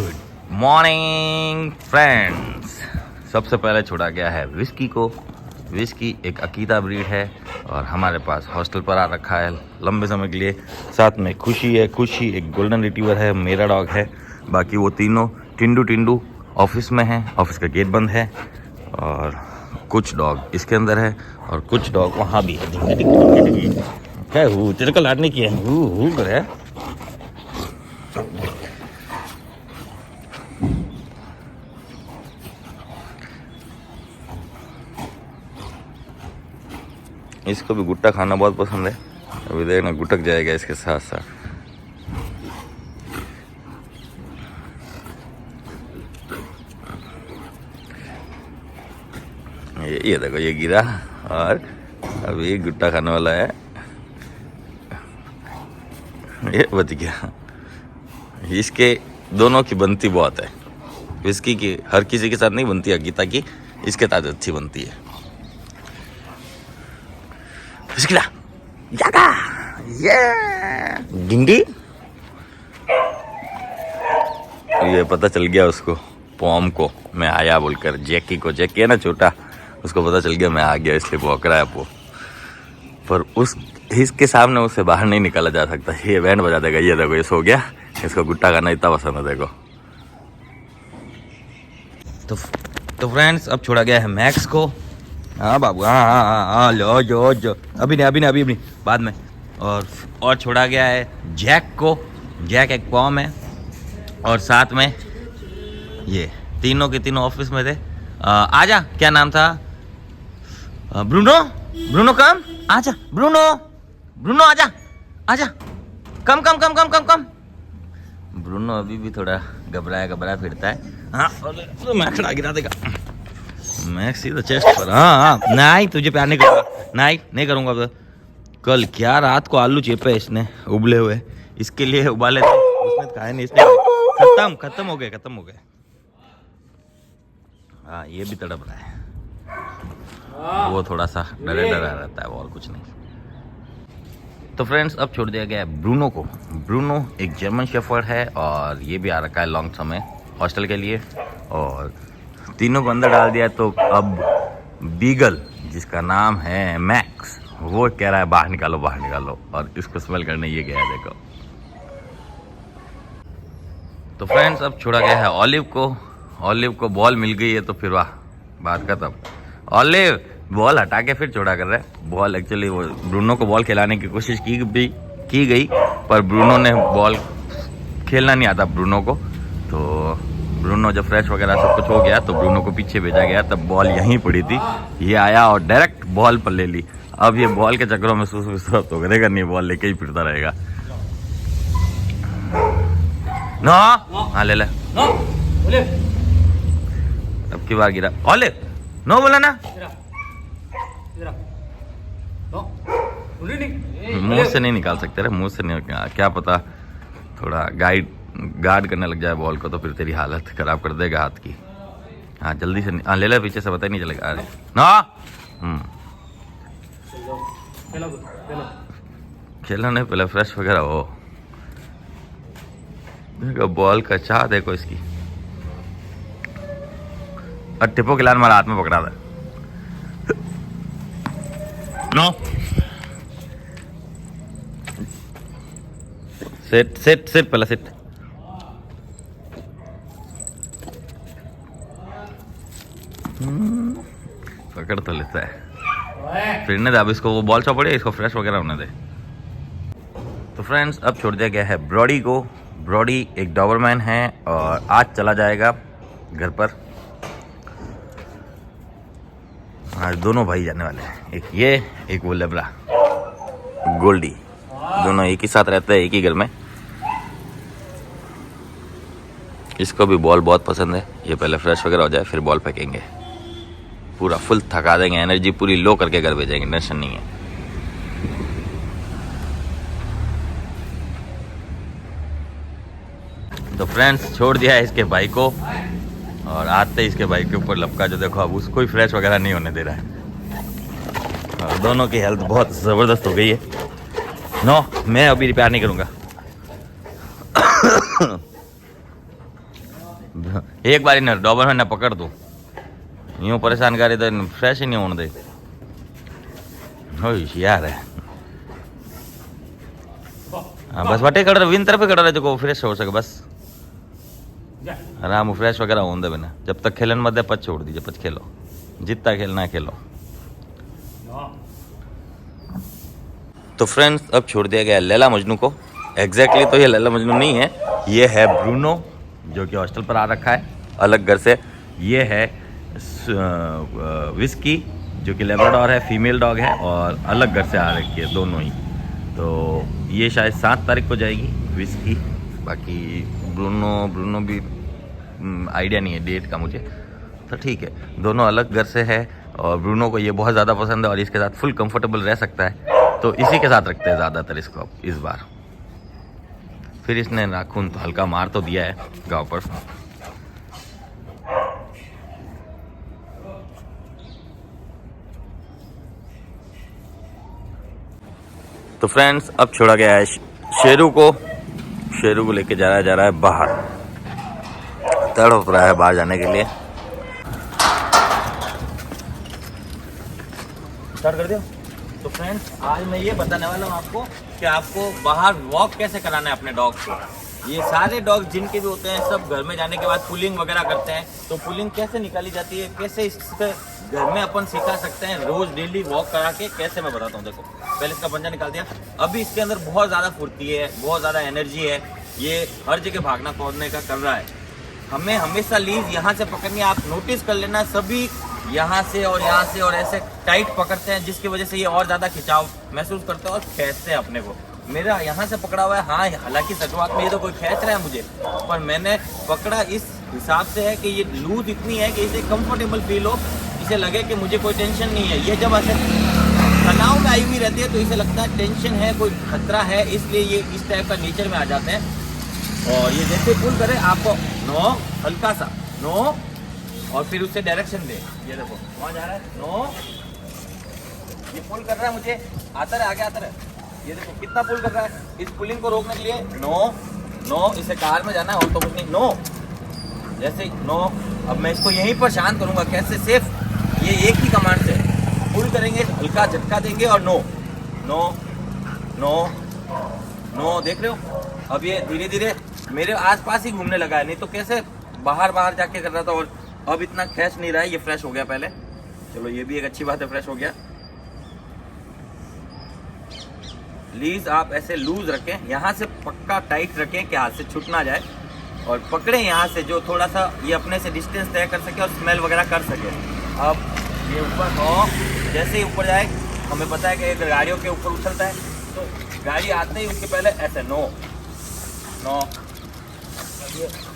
Good morning friends. सबसे पहले छोड़ा गया है विस्की को। विस्की एक अकीता ब्रीड है और हमारे पास हॉस्टल पर आ रखा है लंबे समय के लिए। साथ में खुशी है, खुशी एक गोल्डन रिट्रीवर है, मेरा डॉग है। बाकी वो तीनों टिंडू टिंडू ऑफिस में हैं, ऑफिस का गेट बंद है। और कुछ डॉग इसके अंदर है और कुछ डॉग वहाँ भी है। क्या हूँ तेरे को लाडने की है, हूँ करे। इसको भी गुट्टा खाना बहुत पसंद है। अभी देखना गुटक जाएगा इसके साथ साथ। ये देखो ये गिरा और अभी गुट्टा खाने वाला है। ये बच गया। इसके दोनों की बनती बहुत है। विस्की की हर किसी के साथ नहीं बनती, अकीता की इसके साथ अच्छी बनती है। जागा ये गिंडी। ये पता चल गया उसको, पॉम को मैं आया बोलकर। जैकी को, जैकी है ना छोटा, उसको पता चल गया मैं आ गया, इसलिए भौंक रहा है वो। पर उस इसके सामने उससे बाहर नहीं निकाला जा सकता। ये बैंड बजा देगा। ये देखो ये सो गया। इसको गुट्टा खाना इतना पसंद है देखो। तो फ्रेंड्स अब छोड़ा गया है मैक्स को। हाँ बाबू, हाँ लो जो अभी नहीं बाद में। और छोड़ा गया है जैक को। जैक एक पॉम है और साथ में ये तीनों के तीनों ऑफिस में थे। आजा, क्या नाम था? ब्रूनो कम आजा। ब्रूनो आजा कम। ब्रूनो अभी भी थोड़ा घबराया फिरता है। हाँ तो मैं खड़ा गिरा देगा। मैक्स ही तो चेस्ट पर। हाँ नहीं, तुझे प्यार नहीं करूँगा। नहीं करूँगा। अब कल क्या रात को आलू चेपे इसने उबले हुए, इसके लिए उबाले थे, उसने खाए नहीं। इसने खत्म हो गए। हाँ ये भी तड़प रहा है। वो थोड़ा सा डरा रहता है, और कुछ नहीं। तो फ्रेंड्स अब छोड़ दिया गया है ब्रूनो को। ब्रूनो एक जर्मन शेफर्ड है और ये भी आ रखा है लॉन्ग समय हॉस्टल के लिए। और तीनों को अंदर डाल दिया। तो अब बीगल जिसका नाम है मैक्स, वो कह रहा है बाहर निकालो। और इसको स्मेल करने ये गया है देखो। तो फ्रेंड्स अब छोड़ा गया है ऑलिव को बॉल मिल गई है तो फिर वाह बात खत्म। ऑलिव बॉल हटा के फिर छोड़ा कर रहा है। बॉल एक्चुअली वो ब्रूनो को बॉल खिलाने की कोशिश की गई, पर ब्रूनो ने बॉल खेलना नहीं आता ब्रूनो को। तो ब्रूनो जब फ्रेश वगैरह सब कुछ हो गया तो ब्रूनो को पीछे भेजा गया। तब बॉल यहीं पड़ी थी, ये आया और डायरेक्ट बॉल पर ले ली। अब ये बॉल के चक्करों में सुस्त तो करेगा नहीं, बॉल लेके ही फिरता रहेगा। नो हाँ ले अब की बार गिरा। ऑलिव नो बोला ना, मुंह से नहीं निकाल सकते रे, मुंह से नहीं। क्या पता थोड़ा गार्ड करने लग जाए बॉल को तो फिर तेरी हालत खराब कर देगा हाथ की। हाँ जल्दी से हाँ ले पीछे से, पता ही नहीं चलेगा। अरे ना खेलना नहीं, पहले फ्रेश वगैरह हो। देखो बॉल का चाह देखो इसकी। और टिप्पो खिलाने वाला हाथ में पकड़ा था। नो सेट पहले सेट। पकड़ तो लेता है, फिरने दे। अब इसको वो बॉल चौपड़े, इसको फ्रेश वगैरह होने दे। तो फ्रेंड्स अब छोड़ दिया गया है ब्रॉडी को। ब्रॉडी एक डॉबरमैन है और आज चला जाएगा घर पर। आज दोनों भाई जाने वाले हैं, एक ये एक वो लेब्रा गोल्डी। दोनों एक ही साथ रहते हैं एक ही घर में। इसको भी बॉल बहुत पसंद है। ये पहले फ्रेश वगैरह हो जाए फिर बॉल फेंकेंगे। पूरा फुल थका देंगे, एनर्जी पूरी लो करके घर भेजेंगे, टेंशन नहीं है। तो फ्रेंड्स छोड़ दिया है इसके भाई को और आते इसके भाई के ऊपर लपका, जो देखो अब उसको ही फ्रेश वगैरह नहीं होने दे रहा है। और दोनों की हेल्थ बहुत ज़बरदस्त हो गई है। नो मैं अभी प्यार नहीं करूँगा। एक बार इन्हें डॉबर में न पकड़ दो, यूं परेशान करे तो फ्रेश ही नहीं होने दे। यार है हाँ बस वटे कर विन तरफ कर रहे जो फ्रेश हो सके बस आराम फ्रेश वगैरह होने दे बिना। जब तक खेलन मत दे पच छोड़ दीजिए, पच खेलो जितना खेलना है खेलो। तो फ्रेंड्स अब छोड़ दिया गया लैला मजनू को। एग्जैक्टली तो ये लैला मजनू नहीं है, ये है ब्रूनो जो कि हॉस्टल पर आ रखा है अलग घर से। ये है विस्की जो कि लेब्राडोर है, फीमेल डॉग है और अलग घर से आ रखी है दोनों ही। तो ये शायद 7 तारीख को जाएगी विस्की। बाकी ब्रूनो भी आइडिया नहीं है डेट का मुझे। तो ठीक है, दोनों अलग घर से है और ब्रूनो को ये बहुत ज़्यादा पसंद है और इसके साथ फुल कंफर्टेबल रह सकता है, तो इसी के साथ रखते हैं ज़्यादातर इसको अब इस बार। फिर इसने नाखून तो हल्का मार तो दिया है गांव पर। तो फ्रेंड्स अब छोड़ा गया है शेरू को लेके जा रहा है बाहर। तड़प रहा है बाहर जाने के लिए। स्टार्ट कर दिया। तो फ्रेंड्स आज मैं ये बताने वाला हूँ आपको कि आपको बाहर वॉक कैसे कराना है अपने डॉग को। ये सारे डॉग जिनके भी होते हैं सब घर में जाने के बाद पुलिंग वगैरह करते हैं, तो पुलिंग कैसे निकाली जाती है, कैसे इसके घर में अपन सिखा सकते हैं रोज डेली वॉक करा के, कैसे मैं बताता हूँ। देखो पहले इसका पंजा निकाल दिया। अभी इसके अंदर बहुत ज़्यादा फुर्ती है, बहुत ज़्यादा एनर्जी है, ये हर जगह भागना कूदने का कर रहा है। हमें हमेशा लीज यहाँ से पकड़नी है। आप नोटिस कर लेना सभी यहाँ से और ऐसे टाइट पकड़ते हैं, जिसकी वजह से ये और ज़्यादा खिंचाव महसूस करते हैं और खींचते हैं अपने को। मेरा यहाँ से पकड़ा हुआ है, हाँ हालांकि शुरुआत में ये तो कोई खींच रहा है मुझे, पर मैंने पकड़ा इस हिसाब से है कि ये लूज इतनी है कि इसे कंफर्टेबल फील हो, इसे लगे कि मुझे कोई टेंशन नहीं है। ये जब ऐसे तनाव में आई हुई रहती है तो इसे लगता है टेंशन है, कोई खतरा है, इसलिए ये इस टाइप का नेचर में आ जाते हैं। और ये जैसे पुल करे आपको नो हल्का सा नो और फिर उससे डायरेक्शन दे। ये देखो वहाँ जा रहा है नो, ये पुल कर रहा है मुझे, आता रहे आगे आता रहे। ये देखो कितना पुल कर रहा है। इस पुलिंग को रोकने के लिए नो इसे कार में जाना है और तो कुछ नहीं नो, जैसे नो। अब मैं इसको यहीं पर शांत करूंगा कैसे सेफ, ये एक ही कमांड से पुल करेंगे, हल्का झटका देंगे और नो नो नो नो। देख रहे हो अब ये धीरे धीरे मेरे आसपास ही घूमने लगा है, नहीं तो कैसे बाहर जाके कर रहा था। और अब इतना खींच नहीं रहा है, ये फ्रेश हो गया पहले। चलो ये भी एक अच्छी बात है, फ्रेश हो गया। लीज आप ऐसे लूज रखें, यहाँ से पक्का टाइट रखें कि हाथ से छूट ना जाए, और पकड़ें यहाँ से जो थोड़ा सा ये अपने से डिस्टेंस तय कर सके और स्मेल वगैरह कर सके। अब ये ऊपर नो, जैसे ही ऊपर जाए हमें पता है कि गाड़ियों के ऊपर उछलता है, तो गाड़ी आते ही उसके पहले ऐसे नो नो,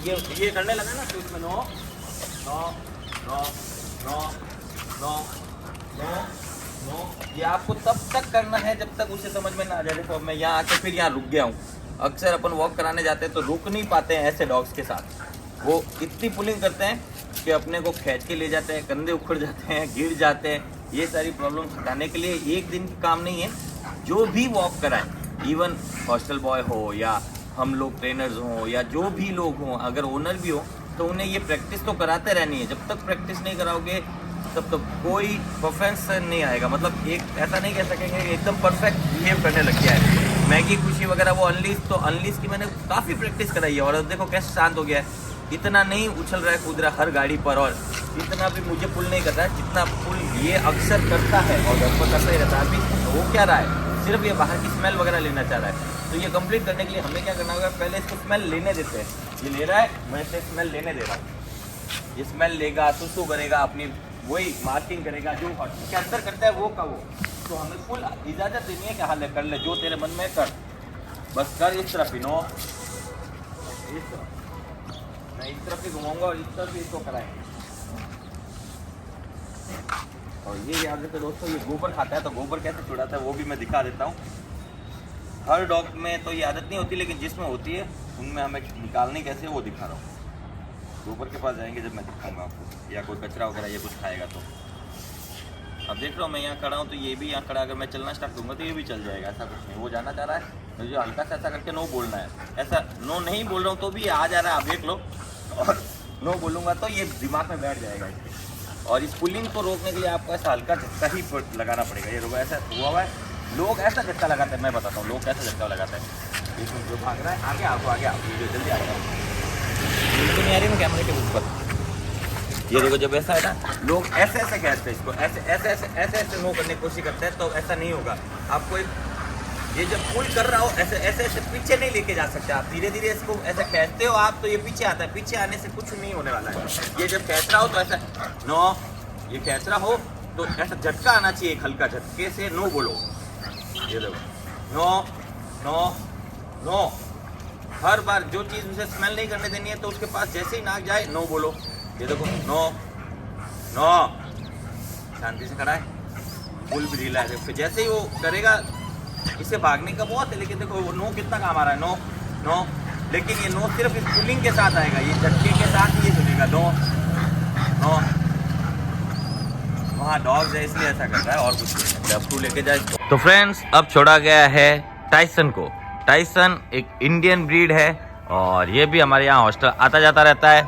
ये करने लगा ना तो इसमें no no no no no no no. ये आपको तब तक करना है जब तक उसे समझ में ना आ जाए। देखो मैं यहाँ आके फिर यहाँ रुक गया हूँ। अक्सर अपन वॉक कराने जाते हैं तो रुक नहीं पाते हैं ऐसे डॉग्स के साथ, वो इतनी पुलिंग करते हैं कि अपने को खींच के ले जाते हैं, कंधे उखड़ जाते हैं, गिर जाते हैं। ये सारी प्रॉब्लम हटाने के लिए एक दिन की काम नहीं है। जो भी वॉक कराएं, इवन हॉस्टल बॉय हो या हम लोग ट्रेनर्स हों या जो भी लोग हों, अगर ओनर भी हो तो उन्हें ये प्रैक्टिस तो कराते रहनी है। जब तक प्रैक्टिस नहीं कराओगे तब तक कोई परफेक्शन नहीं आएगा। मतलब एक ऐसा नहीं कह सकेंगे एकदम परफेक्ट बिहेव करने लग गया है। मैगी खुशी वगैरह वो अनलीज की मैंने काफ़ी प्रैक्टिस कराई है और देखो कैसे शांत हो गया है। इतना नहीं उछल रहा है कूद रहा हर गाड़ी पर, और इतना भी मुझे पुल नहीं कर रहा है जितना पुल ये अक्सर करता है और घर पर करता ही रहता है। अभी वो क्या रहा है, सिर्फ ये बाहर की स्मेल वगैरह लेना चाह रहा है। तो ये कंप्लीट करने के लिए हमें क्या करना होगा, पहले इसको स्मेल लेने देते हैं। ये ले रहा है, मैं इसे स्मेल लेने दे रहा हूँ। ये स्मेल लेगा, सुसु करेगा, अपनी वही मार्किंग करेगा जो के अंदर करता है वो का वो। तो हमें फुल इजाज़त देनी है कि हाँ ले कर ले, जो तेरे मन में कर, बस कर। इस तरफ ही नो, इस तरफ मैं इस तरफ ही घुमाऊंगा और इस तरफ भी इसको कराएंगे। और ये याद रखो दोस्तों, ये गोबर खाता है तो गोबर कैसे छुड़ाता है वो भी मैं दिखा देता हूँ। हर डॉग में तो ये आदत नहीं होती, लेकिन जिसमें होती है उनमें हमें निकालनी कैसे वो दिखा रहा हूँ। गोबर के पास जाएंगे जब मैं दिखाऊंगा आपको, या कोई कचरा वगैरह ये कुछ खाएगा तो। अब देख रहा हूँ मैं यहाँ खड़ा हूँ तो ये भी यहाँ खड़ा, अगर मैं चलना स्टार्ट दूंगा तो ये भी चल जाएगा, ऐसा कुछ नहीं। वो जाना चाह रहा है, मुझे हल्का सा ऐसा करके नो बोलना है, ऐसा नो नहीं बोल रहा हूँ तो भी आ जा रहा है, आप देख लो। और नो बोलूँगा तो ये दिमाग में बैठ जाएगा इसके। और इस पुलिंग को रोकने के लिए आपको ऐसा हल्का झटका ही लगाना पड़ेगा। ये रोको ऐसा हुआ हुआ है, लोग ऐसा झटका लगाते हैं, मैं बताता हूँ लोग कैसा झटका लगाते हैं। इसमें जो भाग रहा है आगे आपको आगे आप ये जल्दी आ जाओ, तो नहीं आ रही ना कैमरे के ऊपर। ये देखो जब ऐसा है ना, लोग ऐसे ऐसे खींचते हैं इसको, ऐसे ऐसे ऐसे ऐसे ऐसे नो करने की कोशिश करते हैं, तो ऐसा नहीं होगा। आपको ये जब पुल कर रहा हो ऐसे ऐसे ऐसे पीछे नहीं लेके जा सकते आप, धीरे धीरे इसको ऐसे खींचते हो आप तो ये पीछे आता है, पीछे आने से कुछ नहीं होने वाला है। ये जब खींच रहा हो तो ऐसा नो, ये खींच रहा हो तो ऐसा झटका आना चाहिए, एक हल्का झटके से नो बोलो। ये देखो नो नो नो, हर बार जो चीज़ उसे स्मेल नहीं करने देनी है तो उसके पास जैसे ही नाक जाए नो बोलो। ये देखो नो नो, शांति से खड़ा है, पुल भी ढीला है, फिर जैसे ही वो करेगा इसे भागने का बहुत है, लेकिन देखो वो नो कितना काम आ रहा है, नो नो, लेकिन ये नो सिर्फ इस पुलिंग के साथ आएगा, ये झटके के साथ ही ये सुनेगा नो नो। वहाँ डॉग्स है इसलिए ऐसा कर रहा है और कुछ नहीं। अब तू लेके जाए। तो फ्रेंड्स अब छोड़ा गया है टाइसन को। टाइसन एक इंडियन ब्रीड है और ये भी हमारे यहाँ हॉस्टल आता जाता रहता है।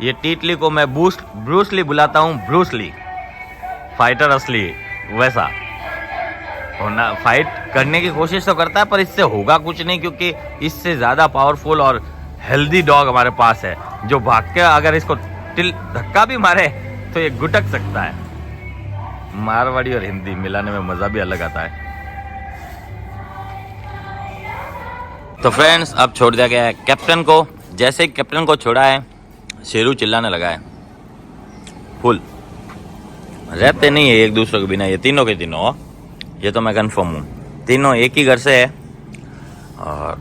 ये टीटली को मैं ब्रूसली बुलाता हूँ, ब्रूसली फाइटर असली वैसा होना, फाइट करने की कोशिश तो करता है पर इससे होगा कुछ नहीं, क्योंकि इससे ज़्यादा पावरफुल और हेल्दी डॉग हमारे पास है जो भाग के अगर इसको धक्का भी मारे तो ये गुटक सकता है। मारवाड़ी और हिंदी मिलाने में मज़ा भी अलग आता है। तो फ्रेंड्स अब छोड़ दिया गया है कैप्टन को। जैसे ही कैप्टन को छोड़ा है शेरू चिल्लाने लगा है फुल। रहते नहीं है एक दूसरे के बिना ये तीनों के तीनों, ये तो मैं कंफर्म हूँ, तीनों एक ही घर से है और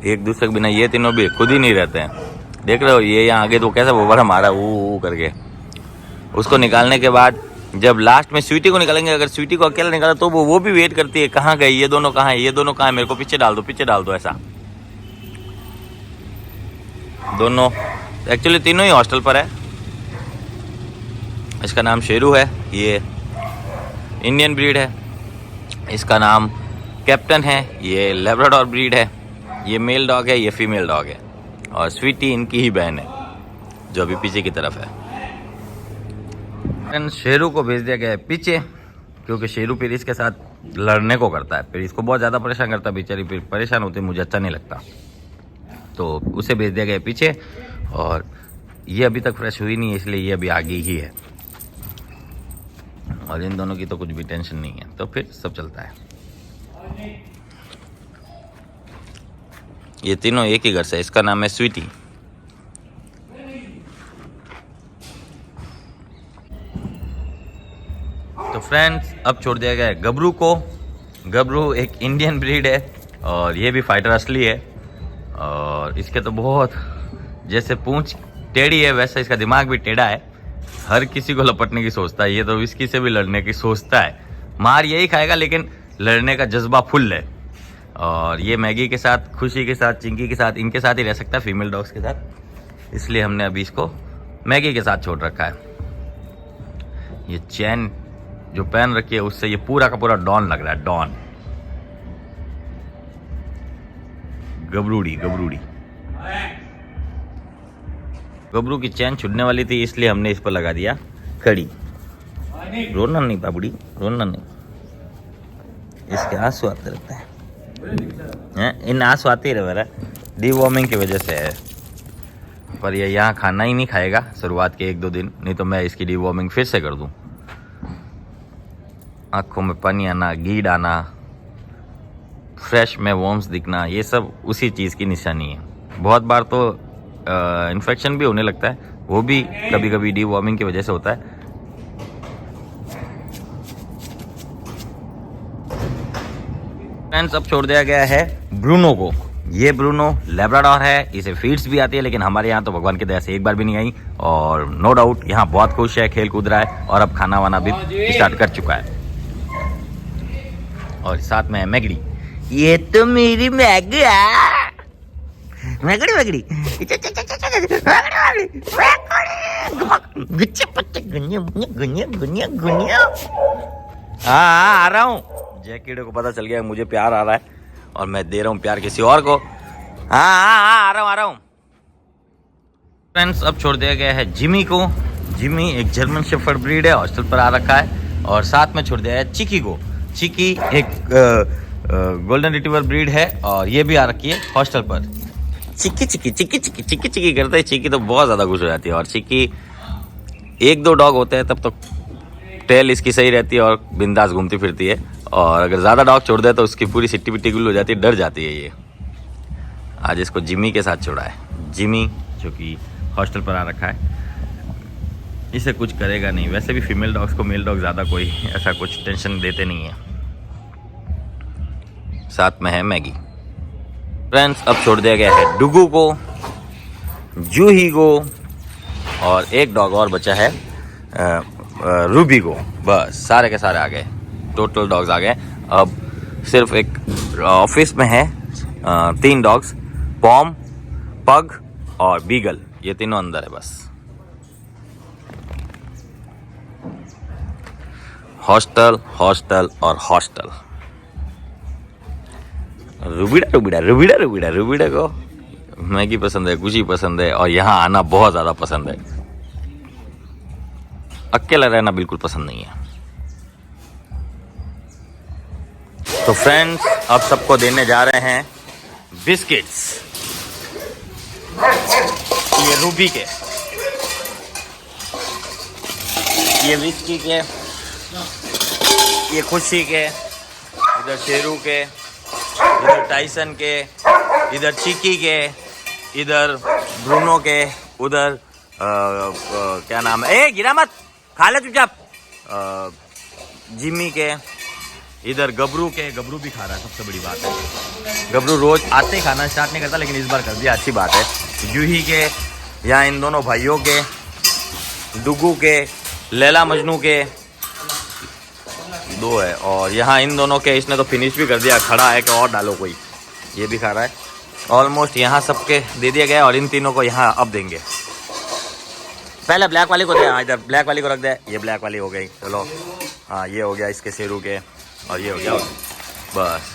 एक दूसरे के बिना ये तीनों भी खुद ही नहीं रहते हैं। देख रहे हो ये यहाँ आगे तो कैसा वो बड़ा मारा वो करके। उसको निकालने के बाद जब लास्ट में स्वीटी को निकालेंगे, अगर स्वीटी को अकेला निकाला तो वो भी वेट करती है कहाँ गई, ये दोनों कहाँ है, ये दोनों कहाँ है, मेरे को पीछे डाल दो ऐसा। दोनों एक्चुअली तीनों ही हॉस्टल पर है। इसका नाम शेरू है, ये इंडियन ब्रीड है। इसका नाम कैप्टन है, ये लेब्राडोर ब्रीड है। ये मेल डॉग है, ये फीमेल डॉग है और स्वीटी इनकी ही बहन है जो अभी पीछे की तरफ है। शेरू को भेज दिया गया है पीछे क्योंकि शेरू फिर इसके साथ लड़ने को करता है, फिर इसको बहुत ज़्यादा परेशान करता है, बेचारी फिर परेशान होती है, मुझे अच्छा नहीं लगता, तो उसे भेज दिया गया पीछे। और ये अभी तक फ्रेश हुई नहीं है इसलिए ये अभी आगे ही है और इन दोनों की तो कुछ भी टेंशन नहीं है, तो फिर सब चलता है। ये तीनों एक ही घर से, इसका नाम है स्वीटी। तो फ्रेंड्स अब छोड़ दिया गया है गबरू को। गबरू एक इंडियन ब्रीड है और ये भी फाइटर असली है और इसके तो बहुत जैसे पूंछ टेढ़ी है वैसा इसका दिमाग भी टेढ़ा है, हर किसी को लपटने की सोचता है। ये तो विस्की से भी लड़ने की सोचता है, मार यही खाएगा लेकिन लड़ने का जज्बा फुल है। और ये मैगी के साथ, खुशी के साथ, चिंकी के साथ, इनके साथ ही रह सकता है, फीमेल डॉग्स के साथ, इसलिए हमने अभी इसको मैगी के साथ छोड़ रखा है। ये चैन जो पहन रखी है उससे ये पूरा का पूरा डॉन लग रहा है, डॉन गबरूड़ी। गबरू की चैन छुड़ने वाली थी इसलिए हमने इस पर लगा दिया कड़ी। रोना नहीं बाबूड़ी, रोना नहीं, इसके आंसू आते रहते हैं, इन आंसू आते ही रहे, डीवॉर्मिंग की वजह से है। पर ये यहाँ खाना ही नहीं खाएगा शुरुआत के 1-2 दिन, नहीं तो मैं इसकी डीवॉर्मिंग फिर से कर दूँ। आँखों में पानी आना, गीड आना, फ्रेश में वॉर्म्स दिखना, ये सब उसी चीज़ की निशानी है। बहुत बार तो इन्फेक्शन भी होने लगता है, वो भी कभी कभी डीवॉर्मिंग की वजह से होता है। फ्रेंड्स अब छोड़ दिया गया है ब्रूनो को। ये ब्रूनो लेब्राडोर है, इसे फीड्स भी आती है लेकिन हमारे यहाँ तो भगवान की दया से एक बार भी नहीं आई और नो डाउट यहाँ बहुत खुश है, खेल कूद रहा है और अब खाना वाना भी स्टार्ट कर चुका है। और साथ में है मैगड़ी, ये तो मेरी मैगी है, मैगड़ी हाँ आ रहा हूँ। जय कीड़े को पता चल गया मुझे प्यार आ रहा है और मैं दे रहा हूँ प्यार किसी और को। हाँ आ रहा हूँ। फ्रेंड्स अब छोड़ दिया गया है जिमी को। जिमी एक जर्मन शेफर्ड ब्रीड है, हॉस्टल पर आ रखा है। और साथ में छोड़ दिया है चिकी को। चिकी एक गोल्डन रिट्रीवर ब्रीड है और ये भी आ रखी है हॉस्टल पर। चिकी चिकी चिकी चिकी चिकी चिकी करते हैं। चिकी तो बहुत ज़्यादा खुश हो जाती है। और चिकी एक दो डॉग होते हैं तब तो टेल इसकी सही रहती है और बिंदास घूमती फिरती है। और अगर ज़्यादा डॉग छोड़ दे तो उसकी पूरी सिट्टी पिट्टी गुल हो जाती है, डर जाती है ये। आज इसको जिमी के साथ छोड़ा है। जिमी जो कि हॉस्टल पर आ रखा है, इसे कुछ करेगा नहीं। वैसे भी फीमेल डॉग्स को मेल डॉग ज़्यादा कोई ऐसा कुछ टेंशन देते नहीं है। साथ में है मैगी। फ्रेंड्स अब छोड़ दिया गया है डुगू को, जूही को और एक डॉग और बचा है रूबी को। बस सारे के सारे आ गए, टोटल डॉग्स आ गए। अब सिर्फ एक ऑफिस में है 3 डॉग्स, पॉम, पग और बीगल। ये तीनों अंदर है बस। हॉस्टल हॉस्टल और हॉस्टल। रुबीडा रुबीडा रुबीडा रुबीडा रुबीडा को मैगी पसंद है, गुची पसंद है और यहाँ आना बहुत ज़्यादा पसंद है। अकेला रहना बिल्कुल पसंद नहीं है। तो फ्रेंड्स अब सबको देने जा रहे हैं बिस्किट्स। ये रूबी के, ये विस्की के, ये खुशी के, इधर शेरू के, इधर टाइसन के, इधर चिकी के, इधर ब्रूनो के, उधर क्या नाम है, ए गिरा मत, खा ले चुपचाप, जिमी के, इधर गबरू के। गबरू भी खा रहा है, सबसे बड़ी बात है। गबरू रोज आते ही खाना स्टार्ट नहीं करता, लेकिन इस बार कर दिया, अच्छी बात है। जूही के, यहाँ इन दोनों भाइयों के, डुगू के, लैला मजनू के 2 है। और यहाँ इन दोनों के, इसने तो फिनिश भी कर दिया, खड़ा है कि और डालो कोई। ये भी खा रहा है ऑलमोस्ट। यहाँ सबके दे दिया गया और इन तीनों को यहाँ अब देंगे। पहले ब्लैक वाली को दे, हाँ इधर ब्लैक वाली को रख दे। ये ब्लैक वाली हो गई, चलो हाँ ये हो गया इसके शेरू के और ये हो गया बस।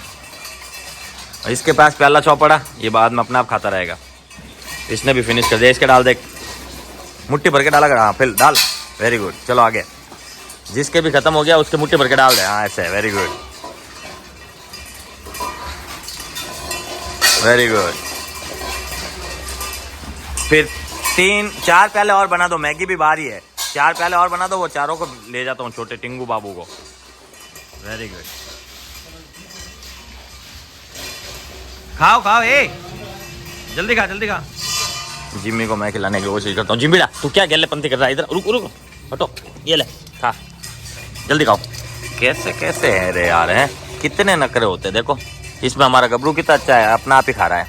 इसके पास प्याला चौपड़ा, ये बाद में अपने आप खाता रहेगा। इसने भी फिनिश कर दिया, इसके डाल दे, मुट्ठी भर के डाला कर, हाँ फिर डाल, वेरी गुड। चलो आगे, जिसके भी खत्म हो गया उसके मुट्ठी भर के डाल दे, हाँ ऐसे, वेरी गुड वेरी गुड। फिर 3-4 प्याले और बना दो, मैगी भी बाहर ही है, 4 प्याले और बना दो, वो चारों को ले जाता हूँ छोटे टिंगू बाबू को। वेरी गुड, खाओ खाओ, ए जल्दी खा जल्दी खा। जिम्मी को मैं खिलाने की कोशिश करता हूँ। जिम्मीड़ा तू क्या गैलेपंथी कर रहा है, इधर रुक रुक हटो, ये ले खा, जल्दी खाओ। कैसे कैसे है रे यार, हैं कितने नखरे होते हैं। देखो इसमें हमारा गबरू कितना अच्छा है, अपना आप ही खा रहा है।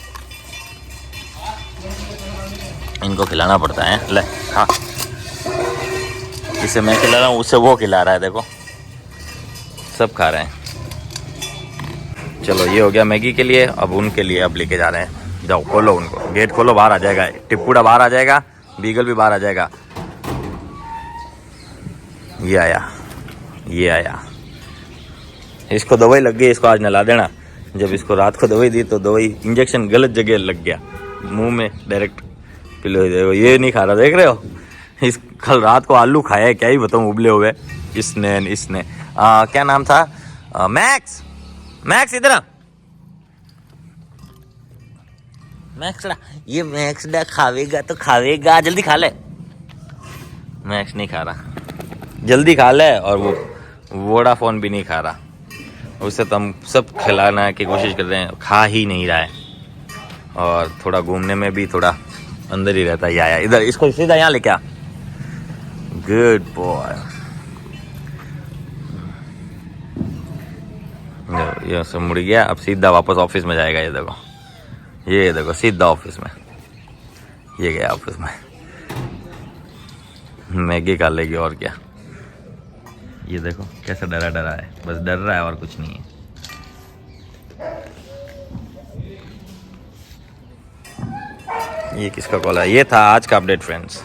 इनको खिलाना पड़ता है, ले हाँ, इसे मैं खिला रहा हूँ, उसे वो खिला रहा है, देखो सब खा रहे हैं। चलो ये हो गया मैगी के लिए, अब उनके लिए अब लेके जा रहे हैं। जाओ खोलो उनको, गेट खोलो, बाहर आ जाएगा टिप्पूड़ा, बाहर आ जाएगा, बीगल भी बाहर आ जाएगा। ये आया, ये आया, इसको दवाई लग गई, इसको आज नला देना। जब इसको रात को दवाई दी तो दवाई इंजेक्शन गलत जगह लग गया, मुंह में डायरेक्ट पिलो। देखो ये नहीं खा रहा, देख रहे हो। इस कल रात को आलू खाया है, क्या ही बताऊं, उबले हुए इसने क्या नाम था, मैक्स। मैक्स इधर, मैक्स ये मैक्स डा खावेगा तो खावेगा, जल्दी खा ले। मैक्स नहीं खा रहा, जल्दी खा ले। और वो वोडाफोन भी नहीं खा रहा, उसे तो हम सब खिलाना की कोशिश कर रहे हैं, खा ही नहीं रहा है। और थोड़ा घूमने में भी थोड़ा अंदर ही रहता है। आया इधर, इसको सीधा यहाँ लेके आ, गुड बॉय। ये सब मुड़ गया, अब सीधा वापस ऑफिस में जाएगा। ये देखो सीधा ऑफिस में, ये गया ऑफिस में, मैगी खा लेगी और क्या। ये देखो कैसा डरा डरा है, बस डर रहा है और कुछ नहीं है। ये किसका कॉल है? ये था आज का अपडेट फ्रेंड्स।